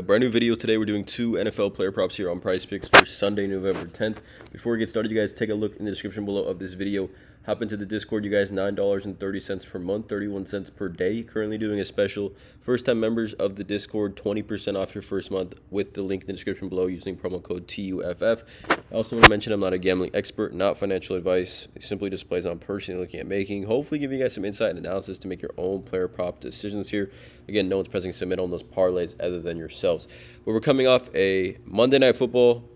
A brand new video today. We're doing two NFL player props here on PrizePicks for Sunday, November 10th. Before we get started, you guys take a look in the description below of this video. Hop into the Discord. You guys, $9.30 per month, 31 cents per day. Currently doing a special. First-time members of the Discord, 20% off your first month with the link in the description below using promo code TUFF. I also want to mention I'm not a gambling expert, not financial advice. It simply displays on personally looking at making. Hopefully giving you guys some insight and analysis to make your own player prop decisions here. Again, no one's pressing submit on those parlays other than yourselves. But we're coming off a Monday Night Football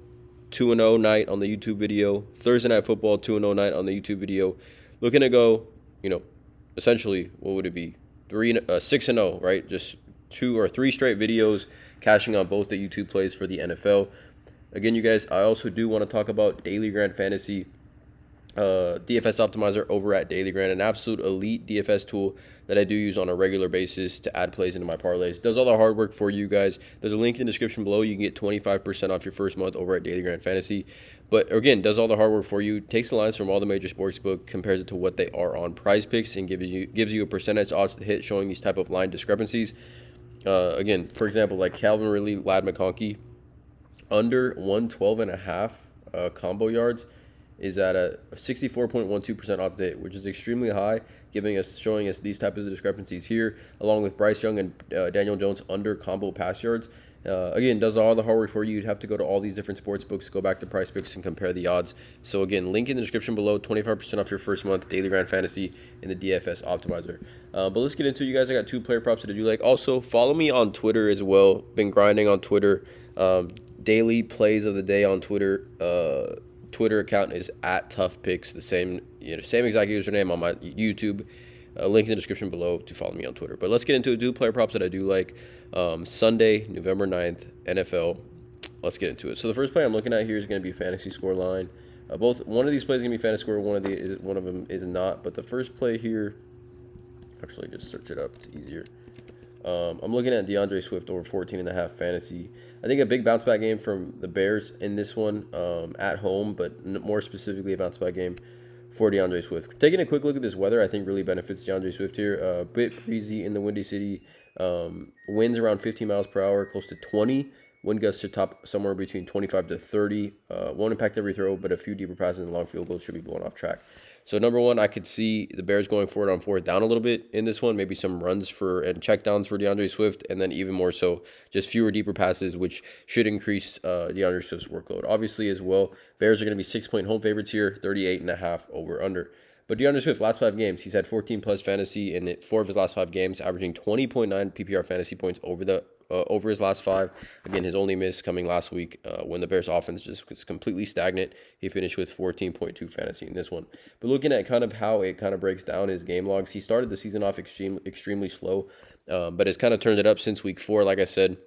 2-0 night on the YouTube video, Thursday Night Football 2-0 night on the YouTube video. Looking to go, essentially, what would it be? 6-0, right? Just 2 or 3 straight videos cashing on both the YouTube plays for the NFL. Again, you guys, I also do want to talk about Daily Grand Fantasy DFS Optimizer over at Daily Grand, an absolute elite DFS tool that I do use on a regular basis to add plays into my parlays. Does all the hard work for you guys. There's a link in the description below. You can get 25% off your first month over at Daily Grand Fantasy. But again, does all the hard work for you. Takes the lines from all the major sportsbook, compares it to what they are on PrizePicks, and gives you a percentage odds to hit, showing these type of line discrepancies. Again, for example, like Calvin Ridley, Lad McConkey, under 112.5 combo yards is at a 64.12% odds to hit, which is extremely high, showing us these types of discrepancies here, along with Bryce Young and Daniel Jones under combo pass yards. Again, does all the hard work for you. You'd have to go to all these different sports books, go back to PrizePicks and compare the odds. So again, link in the description below, 25% off your first month, Daily Grand Fantasy in the DFS Optimizer. But let's get into it, you guys. I got 2 player props that I do like. Also, follow me on Twitter as well. Been grinding on Twitter. Daily plays of the day on Twitter. Twitter account is at ToughPicks, the same exact username on my YouTube. Link in the description below to follow me on Twitter. But let's get into it. Do player props that I do like. Sunday, November 9th, NFL. Let's get into it. So the first play I'm looking at here is going to be fantasy score line. One of these plays is going to be fantasy score. One of them is not. But the first play here, actually just search it up. It's easier. I'm looking at DeAndre Swift over 14.5 fantasy. I think a big bounce back game from the Bears in this one at home, but more specifically a bounce back game for DeAndre Swift. Taking a quick look at this weather, I think really benefits DeAndre Swift here. A bit breezy in the Windy City. Winds around 15 miles per hour, close to 20. Wind gusts to top somewhere between 25 to 30. Won't impact every throw, but a few deeper passes and long field goals should be blown off track. So number one, I could see the Bears going for it on 4th down a little bit in this one. Maybe some runs and checkdowns for DeAndre Swift, and then even more so, just fewer deeper passes, which should increase DeAndre Swift's workload. Obviously, as well, Bears are going to be 6-point home favorites here, 38.5 over under. But DeAndre Swift, last 5 games, he's had 14-plus fantasy in 4 of his last 5 games, averaging 20.9 PPR fantasy points over his last 5. Again, his only miss coming last week when the Bears offense just was completely stagnant. He finished with 14.2 fantasy in this one. But looking at kind of how it kind of breaks down his game logs, he started the season off extremely slow, but has kind of turned it up since week 4, like I said.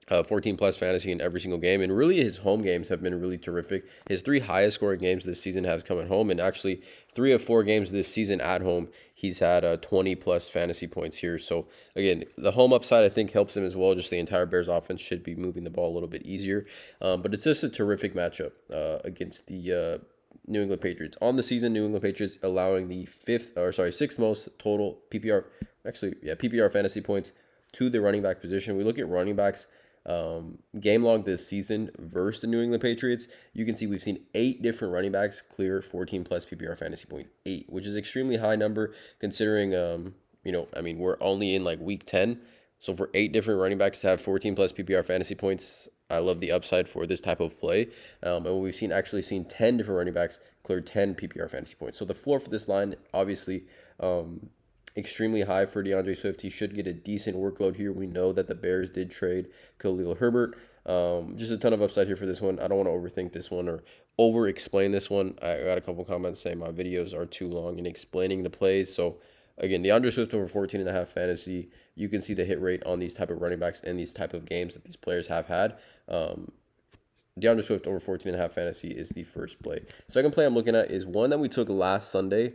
14-plus fantasy in every single game. And really, his home games have been really terrific. His 3 highest scoring games this season have come at home. And actually, 3 of 4 games this season at home, he's had 20-plus fantasy points here. So, again, the home upside, I think, helps him as well. Just the entire Bears offense should be moving the ball a little bit easier. But it's just a terrific matchup against the New England Patriots. On the season, New England Patriots allowing the 6th most total PPR fantasy points to the running back position. We look at running backs game log this season versus the New England Patriots. You can see we've seen 8 different running backs clear 14-plus PPR fantasy points. 8, which is extremely high number considering, we're only in like week 10. So for 8 different running backs to have 14-plus PPR fantasy points, I love the upside for this type of play. And we've seen 10 different running backs clear 10 PPR fantasy points. So the floor for this line, obviously, extremely high for DeAndre Swift. He should get a decent workload here. We know that the Bears did trade Khalil Herbert. Just a ton of upside here for this one. I don't want to overthink this one or over-explain this one. I got a couple comments saying my videos are too long in explaining the plays. So, again, DeAndre Swift over 14.5 fantasy. You can see the hit rate on these type of running backs and these type of games that these players have had. DeAndre Swift over 14.5 fantasy is the first play. Second play I'm looking at is one that we took last Sunday.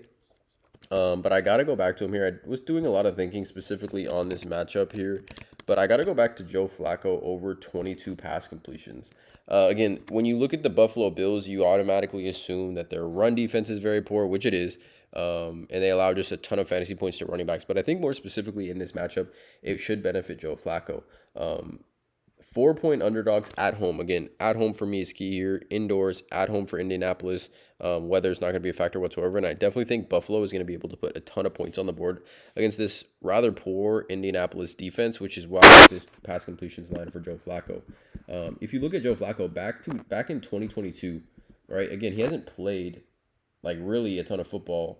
But I got to go back to him here. I was doing a lot of thinking specifically on this matchup here, but I got to go back to Joe Flacco over 22 pass completions. Again, when you look at the Buffalo Bills, you automatically assume that their run defense is very poor, which it is, and they allow just a ton of fantasy points to running backs. But I think more specifically in this matchup, it should benefit Joe Flacco. 4-point underdogs at home. Again, at home for me is key here. Indoors, at home for Indianapolis. Weather's not going to be a factor whatsoever. And I definitely think Buffalo is going to be able to put a ton of points on the board against this rather poor Indianapolis defense, which is why this pass completions line for Joe Flacco. If you look at Joe Flacco back in 2022, right? Again, he hasn't played like really a ton of football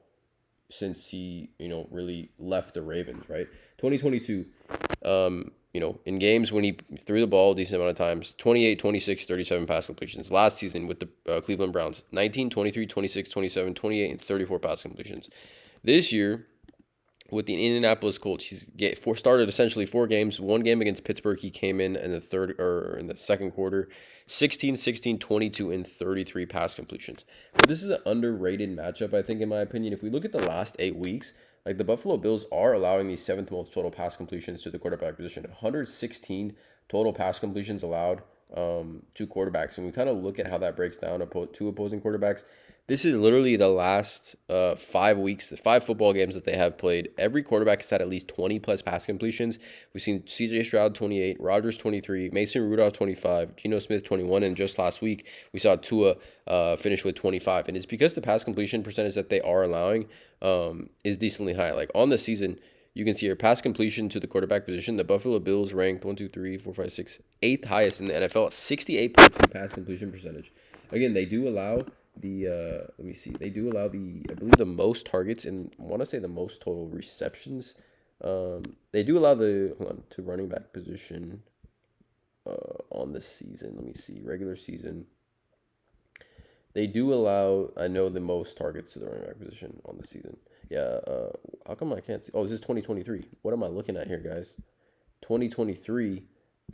since he, really left the Ravens, right? 2022, in games when he threw the ball a decent amount of times, 28, 26, 37 pass completions. Last season with the Cleveland Browns, 19, 23, 26, 27, 28, and 34 pass completions. This year, with the Indianapolis Colts, he's started essentially 4 games. 1 game against Pittsburgh, he came in the second quarter, 16, 16, 22, and 33 pass completions. But this is an underrated matchup, I think, in my opinion. If we look at the last 8 weeks, like the Buffalo Bills are allowing the 7th most total pass completions to the quarterback position. 116 total pass completions allowed to quarterbacks. And we kind of look at how that breaks down to opposing quarterbacks. This is literally the last 5 weeks, the 5 football games that they have played. Every quarterback has had at least 20-plus pass completions. We've seen C.J. Stroud 28, Rodgers 23, Mason Rudolph 25, Geno Smith 21, and just last week we saw Tua finish with 25. And it's because the pass completion percentage that they are allowing is decently high. Like on the season, you can see your pass completion to the quarterback position. The Buffalo Bills ranked 1, 2, 3, 4, 5, 6, 8th highest in the NFL at 68.2 pass completion percentage. Again, they do allow they do allow I believe the most targets and I want to say the most total receptions. They do allow to running back position on the season. Let me see, regular season. They do allow, I know, the most targets to the running back position on the season. Yeah, how come I can't see? Oh, this is 2023. What am I looking at here, guys? 2023,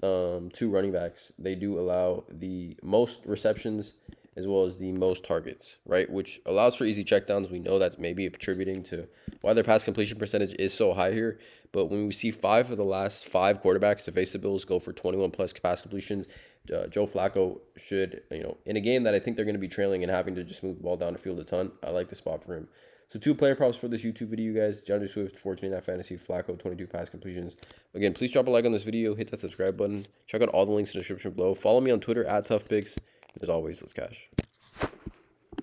2 running backs. They do allow the most receptions as well as the most targets, right? Which allows for easy checkdowns. We know that's maybe attributing to why their pass completion percentage is so high here. But when we see 5 of the last 5 quarterbacks to face the Bills go for 21-plus pass completions, Joe Flacco should, in a game that I think they're going to be trailing and having to just move the ball down the field a ton, I like the spot for him. So 2 player props for this YouTube video, guys. DeAndre Swift, 14.5 fantasy, Flacco, 22 pass completions. Again, please drop a like on this video, hit that subscribe button. Check out all the links in the description below. Follow me on Twitter @ToughPicks. As always, let's cash.